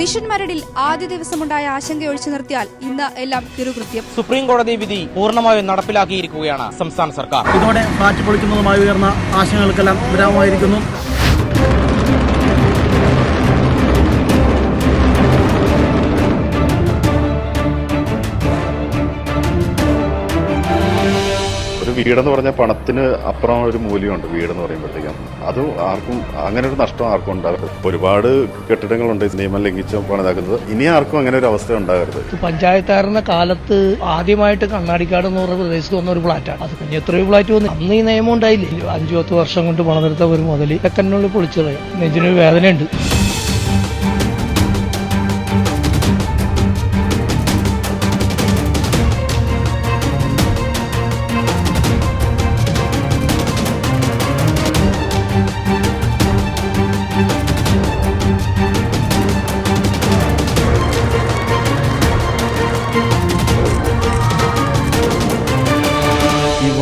Mission മരടിൽ ആദ്യ ദിവസമുണ്ടായ ആശങ്കയൊഴിച്ചു നിർത്തിയാൽ ഇന്ന് എല്ലാം തിരുകൃത്യം. സുപ്രീം കോടതി വിധി പൂർണ്ണമായും നടപ്പിലാക്കിയിരിക്കുകയാണ് സംസ്ഥാന സർക്കാർ. ഇതോടെ ഫ്ളാറ്റ് പൊളിക്കുന്നതുമായി ഉയർന്ന ആശങ്കകൾക്കെല്ലാം വിരാമമായിരിക്കുന്നു. വീടെന്ന് പറഞ്ഞാൽ പണത്തിന് അപ്പുറം ഒരു മൂല്യമുണ്ട്. വീടെന്ന് പറയുമ്പോഴത്തേക്കും അത് ആർക്കും അങ്ങനെ ഒരു നഷ്ടം ആർക്കും ഉണ്ടാകരുത്. ഒരുപാട് കെട്ടിടങ്ങളുണ്ട് നിയമം ലംഘിച്ച് പണിതാക്കുന്നത്. ഇനി ആർക്കും അങ്ങനെ ഒരു അവസ്ഥ ഉണ്ടാകരുത്. പഞ്ചായത്തായിരുന്ന കാലത്ത് ആദ്യമായിട്ട് കണ്ണാടിക്കാട് എന്ന് പറഞ്ഞ പ്രദേശത്ത് വന്ന ഒരു ഫ്ളാറ്റാണ്. അത് കഴിഞ്ഞ് എത്രയോ ഫ്ളാറ്റ് വന്നു. അന്ന് ഈ നിയമം ഉണ്ടായില്ല. 5-10 വർഷം കൊണ്ട് പണിതെടുത്ത ഒരു മുതൽ സെക്കൻഡിനുള്ളിൽ പൊളിച്ചത്. നെഞ്ചിനൊരു വേദനയുണ്ട്.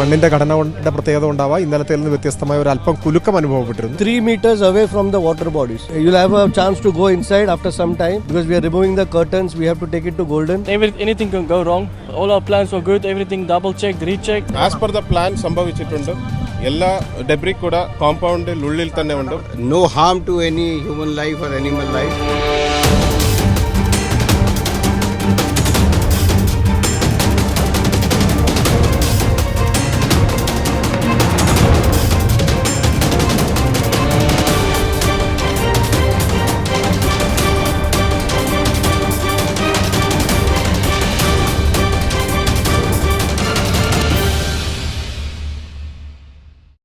മണ്ണിന്റെ ഘടനയുടെ പ്രത്യേകത ഉണ്ടാവാം. ഇന്നലത്തെ നിന്ന് വ്യത്യസ്തമായ ഒരു അല്പം കുലുക്കം അനുഭവപ്പെട്ടിരുന്നു. 3 meters away from the water bodies. You'll have a chance to go inside after some time because we are removing the curtains. We have to take it to Golden. Anything can go wrong. All our plans were good. Everything double checked, rechecked. As per the plan സംഭവിച്ചിട്ടുണ്ട്. എല്ലാ debris കൂടെ കോമ്പൗണ്ടിൽ ഉള്ളിൽ തന്നെ ഉണ്ട്. No harm to any human life or animal life.